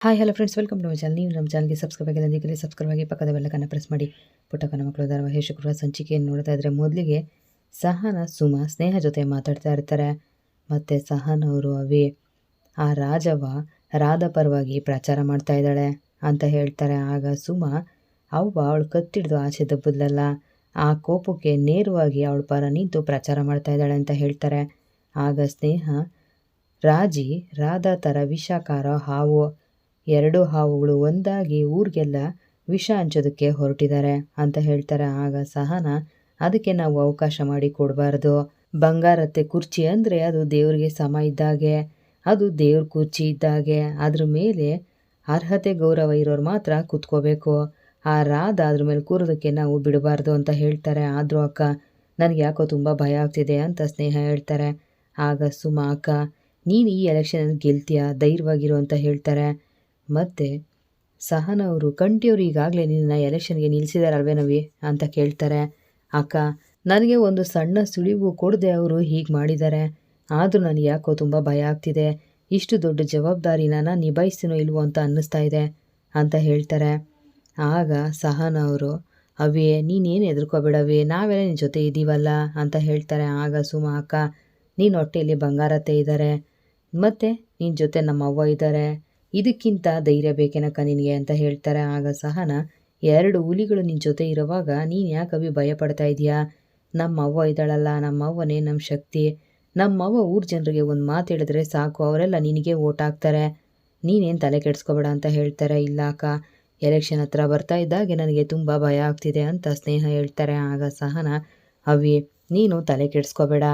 Hi hello friends, welcome to my channel. ನೀವು ನಮ್ಮ ಚಾನಲ್ಗೆ ಸಬ್ಸ್ಕ್ರೈಬ್ ಆಗಿಲ್ಲ ಅಂದರೆ ಸಬ್ಸ್ಕ್ರೈಬ್ ಆಗಿ ಪಕ್ಕದ ಬೆಲ್ಲಕ್ಕನ್ನು ಪ್ರೆಸ್ ಮಾಡಿ. ಪುಟ್ಟಕ್ಕನ ಮಕ್ಕಳು ಧಾರಾವಾಹಿ ಶುಕ್ರವಾರ ಸಂಚಿಕೆಯನ್ನು ನೋಡ್ತಾ ಇದ್ದರೆ ಮೊದಲಿಗೆ ಸಹನ ಸುಮಾ ಸ್ನೇಹ ಜೊತೆ ಮಾತಾಡ್ತಾ ಇರ್ತಾರೆ. ಮತ್ತು ಸಹನ್ ಅವರು ಆ ರಾಜವ ರಾಧ ಪರವಾಗಿ ಪ್ರಚಾರ ಮಾಡ್ತಾ ಇದ್ದಾಳೆ ಅಂತ ಹೇಳ್ತಾರೆ. ಆಗ ಸುಮಾ ಅವಳು ಕತ್ತಿಡ್ದು ಆಚೆ ದಬ್ಬದಲ್ಲ, ಆ ಕೋಪಕ್ಕೆ ನೇರವಾಗಿ ಅವಳ ಪರ ನಿಂತು ಪ್ರಚಾರ ಮಾಡ್ತಾ ಇದ್ದಾಳೆ ಅಂತ ಹೇಳ್ತಾರೆ. ಆಗ ಸ್ನೇಹ ರಾಧ ಥರ ವಿಷಕಾರ ಹಾವು, ಎರಡು ಹಾವುಗಳು ಒಂದಾಗಿ ಊರಿಗೆಲ್ಲ ವಿಷ ಹಂಚೋದಕ್ಕೆ ಹೊರಟಿದ್ದಾರೆ ಅಂತ ಹೇಳ್ತಾರೆ. ಆಗ ಸಹನ, ಅದಕ್ಕೆ ನಾವು ಅವಕಾಶ ಮಾಡಿ ಕೊಡಬಾರ್ದು. ಬಂಗಾರತ್ತೆ ಕುರ್ಚಿ ಅಂದರೆ ಅದು ದೇವ್ರಿಗೆ ಸಮ ಇದ್ದಾಗೆ, ಅದು ದೇವ್ರ ಕುರ್ಚಿ ಇದ್ದಾಗೆ, ಅದ್ರ ಮೇಲೆ ಅರ್ಹತೆ ಗೌರವ ಇರೋರು ಮಾತ್ರ ಕೂತ್ಕೋಬೇಕು. ಆ ರಾಧ ಅದ್ರ ಮೇಲೆ ಕೂರೋದಕ್ಕೆ ನಾವು ಬಿಡಬಾರ್ದು ಅಂತ ಹೇಳ್ತಾರೆ. ಆದರೂ ಅಕ್ಕ, ನನಗೆ ಯಾಕೋ ತುಂಬ ಭಯ ಆಗ್ತಿದೆ ಅಂತ ಸ್ನೇಹ ಹೇಳ್ತಾರೆ. ಆಗ ಸುಮಾ, ಅಕ್ಕ ನೀನು ಈ ಎಲೆಕ್ಷನಲ್ಲಿ ಗೆಲ್ತೀಯ, ಧೈರ್ಯವಾಗಿರು ಅಂತ ಹೇಳ್ತಾರೆ. ಮತ್ತು ಸಹನವರು, ಕಂಠಿಯವರು ಈಗಾಗಲೇ ನಿನ್ನ ಎಲೆಕ್ಷನ್ಗೆ ನಿಲ್ಲಿಸಿದಾರಲ್ವೇನವಿ ಅಂತ ಕೇಳ್ತಾರೆ. ಅಕ್ಕ, ನನಗೆ ಒಂದು ಸಣ್ಣ ಸುಳಿವು ಕೊಡದೆ ಅವರು ಹೀಗೆ ಮಾಡಿದ್ದಾರೆ. ಆದರೂ ನನಗೆ ಯಾಕೋ ತುಂಬ ಭಯ ಆಗ್ತಿದೆ. ಇಷ್ಟು ದೊಡ್ಡ ಜವಾಬ್ದಾರಿನ ನಾನು ನಿಭಾಯಿಸ್ತೀನೋ ಇಲ್ವೋ ಅಂತ ಅನ್ನಿಸ್ತಾ ಇದೆ ಅಂತ ಹೇಳ್ತಾರೆ. ಆಗ ಸಹನವರು, ನೀನೇನು ಹೆದರ್ಕೋಬೇಡವಿ, ನಾವೆಲ್ಲ ನಿನ್ನ ಜೊತೆ ಇದ್ದೀವಲ್ಲ ಅಂತ ಹೇಳ್ತಾರೆ. ಆಗ ಸುಮಾ, ಅಕ್ಕ ನೀನು ಹೊಟ್ಟೆಯಲ್ಲಿ ಬಂಗಾರತೆ ಇದ್ದಾರೆ, ಮತ್ತು ನಿನ್ನ ಜೊತೆ ನಮ್ಮ ಅವ್ವ ಇದ್ದಾರೆ, ಇದಕ್ಕಿಂತ ಧೈರ್ಯ ಬೇಕೇನಕ್ಕ ನಿನಗೆ ಅಂತ ಹೇಳ್ತಾರೆ. ಆಗ ಸಹನ, ಎರಡು ಹುಲಿಗಳು ನಿನ್ನ ಜೊತೆ ಇರುವಾಗ ನೀನು ಯಾಕೆ ಭಯ ಪಡ್ತಾ ಇದೆಯಾ? ನಮ್ಮ ಅವ್ವ ಇದ್ದಾಳಲ್ಲ, ನಮ್ಮ ಅವ್ವನೇ ನಮ್ಮ ಶಕ್ತಿ. ನಮ್ಮವ್ವ ಊರ ಜನರಿಗೆ ಒಂದು ಮಾತು ಹೇಳಿದ್ರೆ ಸಾಕು, ಅವರೆಲ್ಲ ನಿನಗೆ ಓಟ್ ಹಾಕ್ತಾರೆ, ನೀನೇನು ತಲೆ ಕೆಡಿಸ್ಕೋಬೇಡ ಅಂತ ಹೇಳ್ತಾರೆ. ಇಲ್ಲ ಅಕ್ಕ, ಎಲೆಕ್ಷನ್ ಹತ್ರ ಬರ್ತಾ ಇದ್ದಾಗೆ ನನಗೆ ತುಂಬ ಭಯ ಆಗ್ತಿದೆ ಅಂತ ಸ್ನೇಹ ಹೇಳ್ತಾರೆ. ಆಗ ಸಹನ, ನೀನು ತಲೆ ಕೆಡಿಸ್ಕೋಬೇಡ,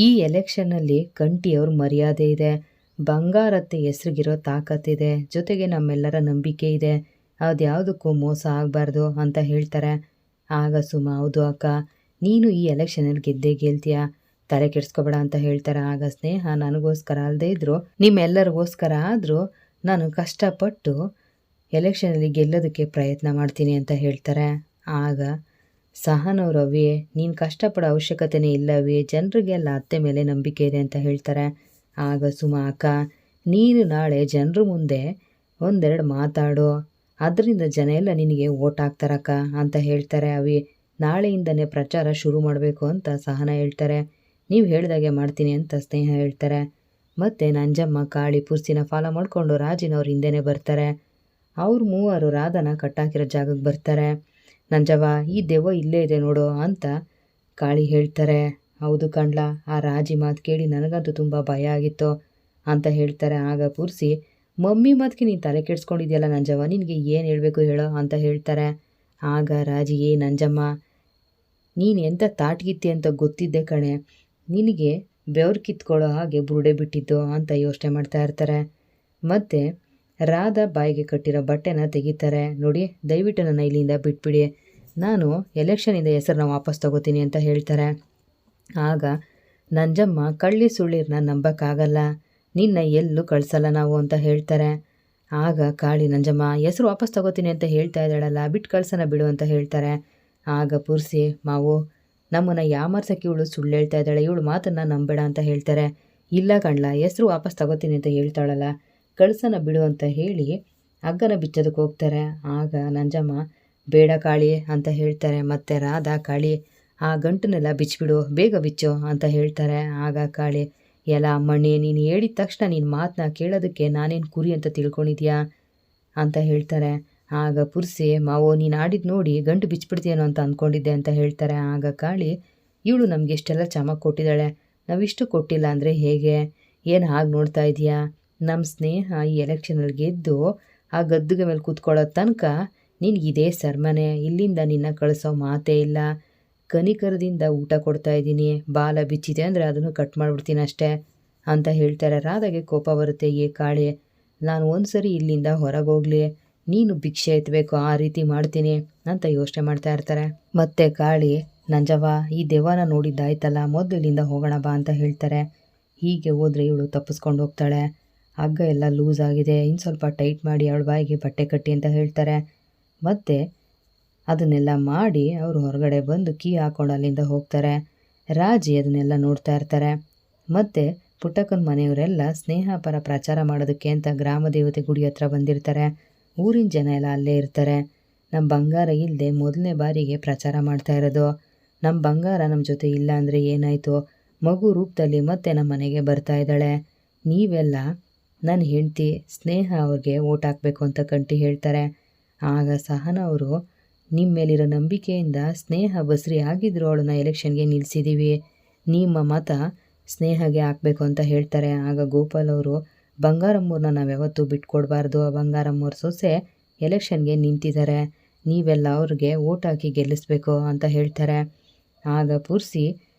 ಈ ಎಲೆಕ್ಷನ್ನಲ್ಲಿ ಕಂಠಿಯವ್ರ ಮರ್ಯಾದೆ ಇದೆ, ಬಂಗಾರತ್ತೆ ಹೆಸ್ರಿಗಿರೋ ತಾಕತ್ತಿದೆ, ಜೊತೆಗೆ ನಮ್ಮೆಲ್ಲರ ನಂಬಿಕೆ ಇದೆ, ಅದ್ಯಾವುದಕ್ಕೂ ಮೋಸ ಆಗಬಾರ್ದು ಅಂತ ಹೇಳ್ತಾರೆ. ಆಗ ಸುಮಾ, ಹೌದು ಅಕ್ಕ, ನೀನು ಈ ಎಲೆಕ್ಷನಲ್ಲಿ ಗೆದ್ದೇ ಗೆಲ್ತೀಯ, ತಲೆ ಕೆಡಿಸ್ಕೋಬೇಡ ಅಂತ ಹೇಳ್ತಾರೆ. ಆಗ ಸ್ನೇಹ, ನನಗೋಸ್ಕರ ಅಲ್ಲದೆ ಇದ್ದರೂ ನಿಮ್ಮೆಲ್ಲರಿಗೋಸ್ಕರ ಆದರೂ ನಾನು ಕಷ್ಟಪಟ್ಟು ಎಲೆಕ್ಷನಲ್ಲಿ ಗೆಲ್ಲೋದಕ್ಕೆ ಪ್ರಯತ್ನ ಮಾಡ್ತೀನಿ ಅಂತ ಹೇಳ್ತಾರೆ. ಆಗ ಸಹನವರು, ನೀನು ಕಷ್ಟಪಡೋ ಅವಶ್ಯಕತೆನೇ ಇಲ್ಲವೇ, ಜನರಿಗೆಲ್ಲ ಅತ್ತೆ ಮೇಲೆ ನಂಬಿಕೆ ಇದೆ ಅಂತ ಹೇಳ್ತಾರೆ. ಆಗ ಸುಮಾ, ಅಕ್ಕ ನೀನು ನಾಳೆ ಜನರ ಮುಂದೆ ಒಂದೆರಡು ಮಾತಾಡು, ಅದರಿಂದ ಜನ ಎಲ್ಲ ನಿನಗೆ ಓಟ್ ಹಾಕ್ತಾರಕ್ಕ ಅಂತ ಹೇಳ್ತಾರೆ. ನಾಳೆಯಿಂದನೇ ಪ್ರಚಾರ ಶುರು ಮಾಡಬೇಕು ಅಂತ ಸಹನ ಹೇಳ್ತಾರೆ. ನೀವು ಹೇಳಿದಾಗೆ ಮಾಡ್ತೀನಿ ಅಂತ ಸ್ನೇಹ ಹೇಳ್ತಾರೆ. ಮತ್ತು ನಂಜಮ್ಮ, ಕಾಳಿ, ಪುರ್ಸಿನ ಫಾಲೋ ಮಾಡಿಕೊಂಡು ರಾಜಿನವ್ರ ಹಿಂದೆನೇ ಬರ್ತಾರೆ. ಅವ್ರು ಮೂವರು ರಾಧನ ಕಟ್ಟಾಕಿರೋ ಜಾಗಕ್ಕೆ ಬರ್ತಾರೆ. ನಂಜವ್ವ, ಈ ದೆವ್ವ ಇಲ್ಲೇ ಇದೆ ನೋಡು ಅಂತ ಕಾಳಿ ಹೇಳ್ತಾರೆ. ಹೌದು ಕಣ್ಲ, ಆ ರಾಜಿ ಮಾತು ಕೇಳಿ ನನಗಂತೂ ತುಂಬ ಭಯ ಆಗಿತ್ತು ಅಂತ ಹೇಳ್ತಾರೆ. ಆಗ ಪುರ್ಸಿ, ಮಮ್ಮಿ ಮಾತಿಗೆ ನೀನು ತಲೆ ಕೆಡ್ಸ್ಕೊಂಡಿದ್ಯಲ್ಲ ನಂಜವ್ವ, ನಿನಗೆ ಏನು ಹೇಳಬೇಕು ಹೇಳೋ ಅಂತ ಹೇಳ್ತಾರೆ. ಆಗ ರಾಜಿ, ನಂಜಮ್ಮ, ನೀನು ಎಂಥ ತಾಟ್ಗಿತ್ತಿ ಅಂತ ಗೊತ್ತಿದ್ದೆ ಕಣೆ, ನಿನಗೆ ಬೆವ್ರು ಕಿತ್ಕೊಳ್ಳೋ ಹಾಗೆ ಬುರುಡೆ ಬಿಟ್ಟಿದ್ದು ಅಂತ ಯೋಚನೆ ಮಾಡ್ತಾ ಇರ್ತಾರೆ. ಮತ್ತು ರಾಧ ಬಾಯಿಗೆ ಕಟ್ಟಿರೋ ಬಟ್ಟೆನ ತೆಗಿತಾರೆ. ನೋಡಿ, ದಯವಿಟ್ಟು ನನ್ನ ಇಲ್ಲಿಂದ ಬಿಟ್ಬಿಡಿ, ನಾನು ಎಲೆಕ್ಷನಿಂದ ಹೆಸರನ್ನ ವಾಪಸ್ ತಗೋತೀನಿ ಅಂತ ಹೇಳ್ತಾರೆ. ಆಗ ನಂಜಮ್ಮ, ಕಳ್ಳಿ ಸುಳ್ಳಿರ್ನ ನಂಬಕ್ಕಾಗಲ್ಲ, ನಿನ್ನ ಎಲ್ಲೂ ಕಳಿಸಲ್ಲ ನಾವು ಅಂತ ಹೇಳ್ತಾರೆ. ಆಗ ಕಾಳಿ, ನಂಜಮ್ಮ ಹೆಸರು ವಾಪಸ್ ತಗೋತೀನಿ ಅಂತ ಹೇಳ್ತಾ ಇದ್ದಾಳಲ್ಲ, ಬಿಟ್ಟು ಕಳ್ಸೋಣ ಬಿಡು ಅಂತ ಹೇಳ್ತಾರೆ. ಆಗ ಪುರ್ಸಿ, ಮಾವು, ನಮ್ಮನ್ನು ಯಾಮರ್ಸಕ್ಕೆ ಇವಳು ಸುಳ್ಳು ಹೇಳ್ತಾ ಇದ್ದಾಳೆ, ಇವಳು ಮಾತನ್ನು ನಂಬೇಡ ಅಂತ ಹೇಳ್ತಾರೆ. ಇಲ್ಲ ಕಣ್ಲ, ಹೆಸರು ವಾಪಸ್ ತಗೋತೀನಿ ಅಂತ ಹೇಳ್ತಾಳಲ್ಲ, ಕಳ್ಸೋಣ ಬಿಡು ಅಂತ ಹೇಳಿ ಹಗ್ಗನ ಬಿಚ್ಚೋದಕ್ಕೆ ಹೋಗ್ತಾರೆ. ಆಗ ನಂಜಮ್ಮ, ಬೇಡ ಕಾಳಿ ಅಂತ ಹೇಳ್ತಾರೆ. ಮತ್ತು ರಾಧಾ, ಕಾಳಿ ಆ ಗಂಟನ್ನೆಲ್ಲ ಬಿಚ್ಚಿಬಿಡು, ಬೇಗ ಬಿಚ್ಚು ಅಂತ ಹೇಳ್ತಾರೆ. ಆಗ ಕಾಳಿ, ಎಲ್ಲ ಅಮ್ಮಣ್ಣಿ, ನೀನು ಹೇಳಿದ ತಕ್ಷಣ ನಿನ್ನ ಮಾತನ್ನ ಕೇಳೋದಕ್ಕೆ ನಾನೇನು ಕುರಿ ಅಂತ ತಿಳ್ಕೊಂಡಿದ್ಯಾ ಅಂತ ಹೇಳ್ತಾರೆ. ಆಗ ಪುರ್ಸಿ, ಮಾವೋ, ನೀನು ಆಡಿದ್ದು ನೋಡಿ ಗಂಟು ಬಿಚ್ಚಿಬಿಡ್ತೀಯೇನೋ ಅಂತ ಅಂದ್ಕೊಂಡಿದ್ದೆ ಅಂತ ಹೇಳ್ತಾರೆ. ಆಗ ಕಾಳಿ, ಇವಳು ನಮಗೆ ಎಷ್ಟೆಲ್ಲ ಚಮಕ್ ಕೊಟ್ಟಿದ್ದಾಳೆ, ನಾವಿಷ್ಟು ಕೊಟ್ಟಿಲ್ಲ ಅಂದರೆ ಹೇಗೆ, ಏನು ಹಾಗೆ ನೋಡ್ತಾ ಇದೆಯಾ, ನಮ್ಮ ಸ್ನೇಹ ಈ ಎಲೆಕ್ಷನಲ್ಲಿ ಗೆದ್ದು ಆ ಗದ್ದುಗೆ ಮೇಲೆ ಕೂತ್ಕೊಳ್ಳೋ ತನಕ ನಿನಗಿದೇ ಸರ್ಮನೆ, ಇಲ್ಲಿಂದ ನಿನ್ನ ಕಳಿಸೋ ಮಾತೇ ಇಲ್ಲ, ಕನಿಕರದಿಂದ ಊಟ ಕೊಡ್ತಾ ಇದ್ದೀನಿ, ಬಾಲ ಬಿಚ್ಚಿದೆ ಅಂದರೆ ಅದನ್ನು ಕಟ್ ಮಾಡಿಬಿಡ್ತೀನಿ ಅಷ್ಟೇ ಅಂತ ಹೇಳ್ತಾರೆ. ರಾಧಾಗೆ ಕೋಪ ಬರುತ್ತೆ. ಕಾಳಿ, ನಾನು ಒಂದು ಸರಿ ಇಲ್ಲಿಂದ ಹೊರಗೋಗ್ಲಿ, ನೀನು ಭಿಕ್ಷೆ ಎತ್ತಬೇಕು, ಆ ರೀತಿ ಮಾಡ್ತೀನಿ ಅಂತ ಯೋಚನೆ ಮಾಡ್ತಾ ಇರ್ತಾರೆ. ಮತ್ತು ಕಾಳಿ, ನಂಜವ್ವ, ಈ ದೆವ್ವನ ನೋಡಿದ್ದಾಯ್ತಲ್ಲ, ಮೊದಲು ಇಲ್ಲಿಂದ ಹೋಗೋಣ ಬಾ ಅಂತ ಹೇಳ್ತಾರೆ. ಹೀಗೆ ಹೋದರೆ ಇವಳು ತಪ್ಪಿಸ್ಕೊಂಡು ಹೋಗ್ತಾಳೆ, ಹಗ್ಗ ಎಲ್ಲ ಲೂಸ್ ಆಗಿದೆ, ಇನ್ನು ಸ್ವಲ್ಪ ಟೈಟ್ ಮಾಡಿ ಅವಳ ಬಾಯಿಗೆ ಬಟ್ಟೆ ಕಟ್ಟಿ ಅಂತ ಹೇಳ್ತಾರೆ. ಮತ್ತು ಅದನ್ನೆಲ್ಲ ಮಾಡಿ ಅವರು ಹೊರಗಡೆ ಬಂದು ಕೀ ಹಾಕ್ಕೊಂಡು ಅಲ್ಲಿಂದ ಹೋಗ್ತಾರೆ. ರಾಜಿ ಅದನ್ನೆಲ್ಲ ನೋಡ್ತಾ ಇರ್ತಾರೆ. ಮತ್ತು ಪುಟ್ಟಕ್ಕನ ಮನೆಯವರೆಲ್ಲ ಸ್ನೇಹ ಪರ ಪ್ರಚಾರ ಮಾಡೋದಕ್ಕೆ ಅಂತ ಗ್ರಾಮ ದೇವತೆ ಗುಡಿ ಹತ್ರ ಬಂದಿರ್ತಾರೆ. ಊರಿನ ಜನ ಎಲ್ಲ ಅಲ್ಲೇ ಇರ್ತಾರೆ. ನಮ್ಮ ಬಂಗಾರ ಇಲ್ಲದೆ ಮೊದಲನೇ ಬಾರಿಗೆ ಪ್ರಚಾರ ಮಾಡ್ತಾ ಇರೋದು. ನಮ್ಮ ಬಂಗಾರ ನಮ್ಮ ಜೊತೆ ಇಲ್ಲ ಅಂದರೆ ಏನಾಯಿತು, ಮಗು ರೂಪದಲ್ಲಿ ಮತ್ತೆ ನಮ್ಮ ಮನೆಗೆ ಬರ್ತಾ ಇದ್ದಾಳೆ. ನೀವೆಲ್ಲ ನನ್ನ ಹೆಂಡತಿ ಸ್ನೇಹ ಅವ್ರಿಗೆ ಓಟ್ ಹಾಕಬೇಕು ಅಂತ ಕಂಟಿ ಹೇಳ್ತಾರೆ. ಆಗ ಸಹನ ಅವರು, ನಿಮ್ಮ ಮೇಲಿರೋ ನಂಬಿಕೆಯಿಂದ ಸ್ನೇಹ ಬಸ್ರಿ ಆಗಿದ್ರು ಅವಳನ್ನ ಎಲೆಕ್ಷನ್ಗೆ ನಿಲ್ಲಿಸಿದ್ದೀವಿ, ನಿಮ್ಮ ಮತ ಸ್ನೇಹಗೆ ಹಾಕಬೇಕು ಅಂತ ಹೇಳ್ತಾರೆ. ಆಗ ಗೋಪಾಲ್ ಅವರು, ಬಂಗಾರಮ್ಮವ್ರನ್ನ ನಾವು ಯಾವತ್ತೂ ಬಿಟ್ಕೊಡ್ಬಾರ್ದು, ಬಂಗಾರಮ್ಮವ್ರ ಸೊಸೆ ಎಲೆಕ್ಷನ್ಗೆ ನಿಂತಿದ್ದಾರೆ, ನೀವೆಲ್ಲ ಅವ್ರಿಗೆ ಓಟ್ ಹಾಕಿ ಗೆಲ್ಲಿಸ್ಬೇಕು ಅಂತ ಹೇಳ್ತಾರೆ. ಆಗ ಪುರ್ಸಿ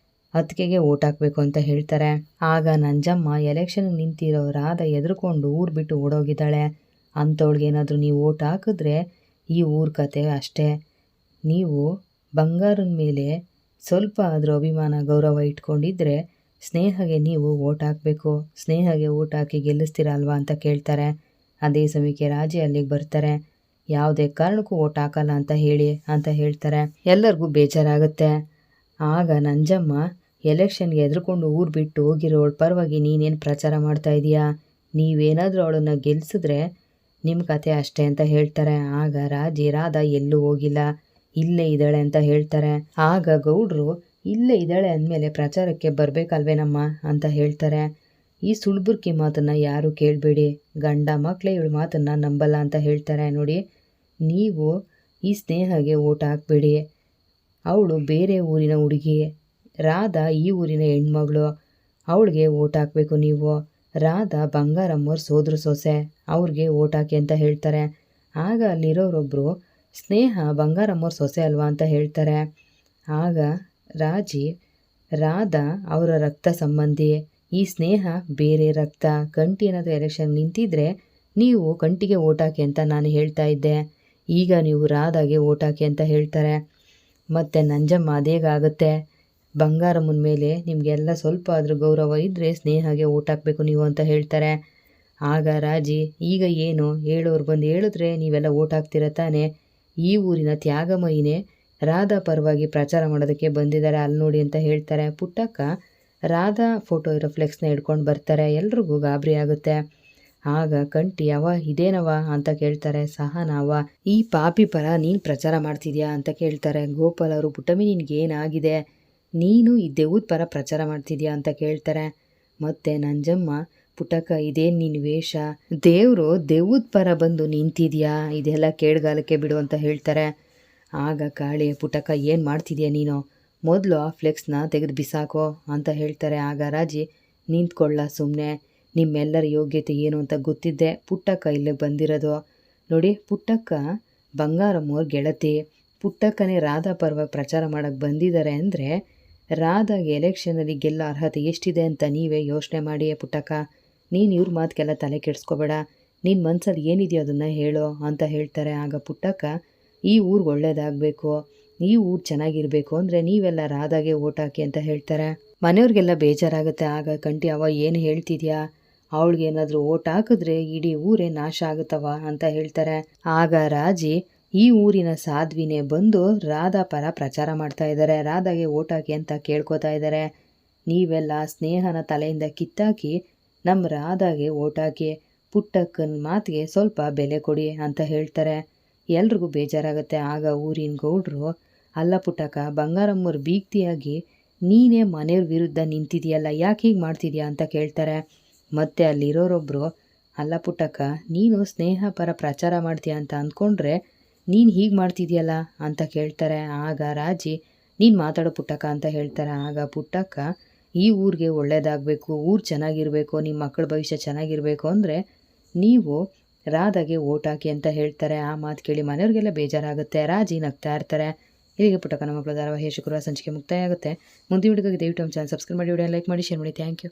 ಅತ್ತಿಗೆಗೆ ಓಟ್ ಹಾಕಬೇಕು ಅಂತ ಹೇಳ್ತಾರೆ. ಆಗ ನಂಜಮ್ಮ ಎಲೆಕ್ಷನ್ಗೆ ನಿಂತಿರೋ ರಾಧ ಎದ್ರುಕೊಂಡು ಊರು ಬಿಟ್ಟು ಓಡೋಗಿದ್ದಾಳೆ. ಅಂಥವಳಿಗೇನಾದರೂ ನೀವು ಓಟ್ ಹಾಕಿದ್ರೆ ಈ ಊರ ಕತೆ ಅಷ್ಟೇ. ನೀವು ಬಂಗಾರನ ಮೇಲೆ ಸ್ವಲ್ಪ ಆದರೂ ಅಭಿಮಾನ ಗೌರವ ಇಟ್ಕೊಂಡಿದ್ರೆ ಸ್ನೇಹಗೆ ನೀವು ಓಟ್ ಹಾಕಬೇಕು, ಸ್ನೇಹಗೆ ಓಟ್ ಹಾಕಿ ಗೆಲ್ಲಿಸ್ತೀರ ಅಲ್ವಾ ಅಂತ ಕೇಳ್ತಾರೆ. ಅದೇ ಸಮಯಕ್ಕೆ ರಾಜಿ ಅಲ್ಲಿಗೆ ಬರ್ತಾರೆ. ಯಾವುದೇ ಕಾರಣಕ್ಕೂ ಓಟ್ ಹಾಕಲ್ಲ ಅಂತ ಹೇಳಿ ಅಂತ ಹೇಳ್ತಾರೆ. ಎಲ್ಲರಿಗೂ ಬೇಜಾರಾಗುತ್ತೆ. ಆಗ ನಂಜಮ್ಮ, ಎಲೆಕ್ಷನ್ಗೆ ಎದ್ರುಕೊಂಡು ಊರು ಬಿಟ್ಟು ಹೋಗಿರೋಳ ಪರವಾಗಿ ನೀನೇನು ಪ್ರಚಾರ ಮಾಡ್ತಾ ಇದೀಯಾ, ನೀವೇನಾದರೂ ಅವಳನ್ನು ಗೆಲ್ಲಿಸಿದ್ರೆ ನಿಮ್ಮ ಕತೆ ಅಷ್ಟೇ ಅಂತ ಹೇಳ್ತಾರೆ. ಆಗ ರಾಧ ಎಲ್ಲೂ ಹೋಗಿಲ್ಲ, ಇಲ್ಲೇ ಇದ್ದಾಳೆ ಅಂತ ಹೇಳ್ತಾರೆ. ಆಗ ಗೌಡ್ರು, ಇಲ್ಲೇ ಇದ್ದಾಳೆ ಅಂದಮೇಲೆ ಪ್ರಚಾರಕ್ಕೆ ಬರಬೇಕಲ್ವೇನಮ್ಮ ಅಂತ ಹೇಳ್ತಾರೆ. ಈ ಸುಳ್ಬುರ್ಕಿ ಮಾತನ್ನು ಯಾರೂ ಕೇಳಬೇಡಿ, ಗಂಡ ಮಕ್ಕಳೇ ಇವಳ ಮಾತನ್ನು ನಂಬಲ್ಲ ಅಂತ ಹೇಳ್ತಾರೆ. ನೋಡಿ, ನೀವು ಈ ಸ್ನೇಹಗೆ ಓಟ್ ಹಾಕಬೇಡಿ, ಅವಳು ಬೇರೆ ಊರಿನ ಹುಡುಗಿ, ರಾಧ ಈ ಊರಿನ ಹೆಣ್ಮಗಳು, ಅವಳಿಗೆ ಓಟ್ ಹಾಕಬೇಕು ನೀವು. ರಾಧ ಬಂಗಾರಮ್ಮವ್ರ ಸೋದ್ರ ಸೊಸೆ, ಅವ್ರಿಗೆ ಓಟ್ ಹಾಕಿ ಅಂತ ಹೇಳ್ತಾರೆ. ಆಗ ಅಲ್ಲಿರೋರೊಬ್ಬರು, ಸ್ನೇಹ ಬಂಗಾರಮ್ಮವ್ರ ಸೊಸೆ ಅಲ್ವಾ ಅಂತ ಹೇಳ್ತಾರೆ. ಆಗ ರಾಧ ಅವರ ರಕ್ತ ಸಂಬಂಧಿ, ಈ ಸ್ನೇಹ ಬೇರೆ ರಕ್ತ. ಕಂಟಿ ಏನಾದರೂ ಎಲೆಕ್ಷನ್ ನಿಂತಿದ್ರೆ ನೀವು ಕಂಟಿಗೆ ಓಟ್ ಹಾಕಿ ಅಂತ ನಾನು ಹೇಳ್ತಾ ಇದ್ದೆ, ಈಗ ನೀವು ರಾಧಾಗೆ ಓಟ್ ಹಾಕಿ ಅಂತ ಹೇಳ್ತಾರೆ. ಮತ್ತು ನಂಜಮ್ಮ, ಅದೇಗಾಗುತ್ತೆ, ಬಂಗಾರಮ್ಮನ ಮೇಲೆ ನಿಮಗೆಲ್ಲ ಸ್ವಲ್ಪ ಆದರೂ ಗೌರವ ಇದ್ದರೆ ಸ್ನೇಹಗೆ ಓಟ್ ಹಾಕಬೇಕು ನೀವು ಅಂತ ಹೇಳ್ತಾರೆ. ಆಗ ರಾಜಿ, ಈಗ ಏನು ಹೇಳೋರು ಬಂದು ಹೇಳಿದ್ರೆ ನೀವೆಲ್ಲ ಓಟ್ ಹಾಕ್ತಿರ ತಾನೆ, ಈ ಊರಿನ ತ್ಯಾಗಮಯಿನೇ ರಾಧಾ ಪರವಾಗಿ ಪ್ರಚಾರ ಮಾಡೋದಕ್ಕೆ ಬಂದಿದ್ದಾರೆ, ಅಲ್ಲಿ ನೋಡಿ ಅಂತ ಹೇಳ್ತಾರೆ. ಪುಟ್ಟಕ್ಕ ರಾಧಾ ಫೋಟೋ ಇರೋ ಫ್ಲೆಕ್ಸ್ನ ಹಿಡ್ಕೊಂಡು ಬರ್ತಾರೆ. ಎಲ್ರಿಗೂ ಗಾಬರಿ ಆಗುತ್ತೆ. ಆಗ ಕಂಟಿ, ಅವ ಇದೇನವ ಅಂತ ಕೇಳ್ತಾರೆ. ಸಹನಾವ, ಈ ಪಾಪಿ ಪರ ನೀನು ಪ್ರಚಾರ ಮಾಡ್ತಿದ್ಯಾ ಅಂತ ಕೇಳ್ತಾರೆ. ಗೋಪಾಲ್ ಅವರು, ಪುಟ್ಟಮ್ಮಿ ನಿನಗೇನಾಗಿದೆ, ನೀನು ಈ ದೆವ್ವದ ಪರ ಪ್ರಚಾರ ಮಾಡ್ತಿದ್ಯಾ ಅಂತ ಕೇಳ್ತಾರೆ. ಮತ್ತು ನಂಜಮ್ಮ, ಪುಟ್ಟಕ್ಕ ಇದೇನು ನಿನ್ನ ವೇಷ, ದೇವರು ದೆವ್ವದ ಪರ ಬಂದು ನಿಂತಿದ್ಯಾ, ಇದೆಲ್ಲ ಕೇಳ್ಗಾಲಕ್ಕೆ ಬಿಡು ಅಂತ ಹೇಳ್ತಾರೆ. ಆಗ ಕಾಳಿ, ಪುಟ್ಟಕ್ಕ ಏನು ಮಾಡ್ತಿದ್ಯಾ ನೀನು, ಮೊದಲು ಆ ಫ್ಲೆಕ್ಸ್ನ ತೆಗೆದು ಬಿಸಾಕೋ ಅಂತ ಹೇಳ್ತಾರೆ. ಆಗ ರಾಜಿ, ನಿಂತ್ಕೊಳ್ಳ ಸುಮ್ಮನೆ, ನಿಮ್ಮೆಲ್ಲರ ಯೋಗ್ಯತೆ ಏನು ಅಂತ ಗೊತ್ತಿದ್ದೆ ಪುಟ್ಟಕ್ಕ ಇಲ್ಲೇ ಬಂದಿರೋದು. ನೋಡಿ, ಪುಟ್ಟಕ್ಕ ಬಂಗಾರಮ್ಮವ್ರ ಗೆಳತಿ, ಪುಟ್ಟಕ್ಕನೇ ರಾಧಾ ಪರವಾಗಿ ಪ್ರಚಾರ ಮಾಡೋಕ್ಕೆ ಬಂದಿದ್ದಾರೆ ಅಂದರೆ ರಾಧಾಗೆ ಎಲೆಕ್ಷನಲ್ಲಿ ಗೆಲ್ಲೋ ಅರ್ಹತೆ ಎಷ್ಟಿದೆ ಅಂತ ನೀವೇ ಯೋಚನೆ ಮಾಡಿ. ಪುಟ್ಟಕ್ಕ, ನೀನು ಇವ್ರ ಮಾತಿಗೆಲ್ಲ ತಲೆ ಕೆಡಿಸ್ಕೋಬೇಡ, ನಿನ್ನ ಮನಸ್ಸಲ್ಲಿ ಏನಿದೆಯೋ ಅದನ್ನು ಹೇಳೋ ಅಂತ ಹೇಳ್ತಾರೆ. ಆಗ ಪುಟ್ಟಕ್ಕ, ಈ ಊರಿಗೆ ಒಳ್ಳೇದಾಗಬೇಕು, ಈ ಊರು ಚೆನ್ನಾಗಿರಬೇಕು ಅಂದರೆ ನೀವೆಲ್ಲ ರಾಧಾಗೆ ಓಟ್ ಹಾಕಿ ಅಂತ ಹೇಳ್ತಾರೆ. ಮನೆಯವ್ರಿಗೆಲ್ಲ ಬೇಜಾರಾಗುತ್ತೆ. ಆಗ ಕಂಟಿ, ಅವ ಏನು ಹೇಳ್ತಿದ್ಯಾ, ಅವಳಿಗೇನಾದರೂ ಓಟ್ ಹಾಕಿದ್ರೆ ಇಡೀ ಊರೇ ನಾಶ ಆಗುತ್ತವ ಅಂತ ಹೇಳ್ತಾರೆ. ಆಗ ರಾಜಿ, ಈ ಊರಿನ ಸಾಧ್ವಿನೇ ಬಂದು ರಾಧಾ ಪರ ಪ್ರಚಾರ ಮಾಡ್ತಾ ಇದ್ದಾರೆ, ರಾಧಾಗೆ ಓಟ್ ಹಾಕಿ ಅಂತ ಕೇಳ್ಕೊತಾ ಇದ್ದಾರೆ. ನೀವೆಲ್ಲ ಸ್ನೇಹನ ತಲೆಯಿಂದ ಕಿತ್ತಾಕಿ ನಮ್ಮ ರಾಧಾಗೆ ಓಟ್ ಹಾಕಿ, ಪುಟ್ಟಕ್ಕನ ಮಾತಿಗೆ ಸ್ವಲ್ಪ ಬೆಲೆ ಕೊಡಿ ಅಂತ ಹೇಳ್ತಾರೆ. ಎಲ್ರಿಗೂ ಬೇಜಾರಾಗುತ್ತೆ. ಆಗ ಊರಿನ ಗೌಡ್ರು, ಅಲ್ಲ ಪುಟ್ಟಕ್ಕ, ಬಂಗಾರಮ್ಮವ್ರ ಬೀಗ್ತಿಯಾಗಿ ನೀನೇ ಮನೆಯವ್ರ ವಿರುದ್ಧ ನಿಂತಿದೆಯಲ್ಲ, ಯಾಕೆ ಹೀಗೆ ಮಾಡ್ತಿದ್ಯಾ ಅಂತ ಕೇಳ್ತಾರೆ. ಮತ್ತು ಅಲ್ಲಿರೋರೊಬ್ಬರು, ಅಲ್ಲ ಪುಟ್ಟಕ್ಕ, ನೀನು ಸ್ನೇಹ ಪರ ಪ್ರಚಾರ ಮಾಡ್ತೀಯ ಅಂತ ಅಂದ್ಕೊಂಡ್ರೆ ನೀನು ಹೀಗೆ ಮಾಡ್ತಿದ್ಯಲ್ಲ ಅಂತ ಕೇಳ್ತಾರೆ. ಆಗ ರಾಜಿ, ನೀನು ಮಾತಾಡೋ ಪುಟ್ಟಕ್ಕ ಅಂತ ಹೇಳ್ತಾರೆ. ಆಗ ಪುಟ್ಟಕ್ಕ, ಈ ಊರಿಗೆ ಒಳ್ಳೇದಾಗಬೇಕು, ಊರು ಚೆನ್ನಾಗಿರಬೇಕು, ನಿಮ್ಮ ಮಕ್ಕಳ ಭವಿಷ್ಯ ಚೆನ್ನಾಗಿರಬೇಕು ಅಂದರೆ ನೀವು ರಾಧಾಗೆ ಓಟ್ ಹಾಕಿ ಅಂತ ಹೇಳ್ತಾರೆ. ಆ ಮಾತು ಕೇಳಿ ಮನೆಯವ್ರಿಗೆಲ್ಲ ಬೇಜಾರಾಗುತ್ತೆ. ರಾಜಿ ನಗ್ತಾ ಇರ್ತಾರೆ. ಇಲ್ಲಿಗೆ ಪುಟ್ಟಕ್ಕನ ಮಕ್ಕಳ ಧಾರಾವಾಹಿ ಶುಕ್ರವಾರ ಸಂಚಿಕೆ ಮುಕ್ತಾಯ ಆಗುತ್ತೆ. ಮುಂದಿನ ವಿಡಿಯೋಗೆ ದಯವಿಟ್ಟು ನಮ್ಮ ಚಾನಲ್ ಸಬ್ಸ್ಕ್ರೈಬ್ ಮಾಡಿ, ವಿಡಿಯೋ ಲೈಕ್ ಮಾಡಿ, ಶೇರ್ ಮಾಡಿ. Thank you.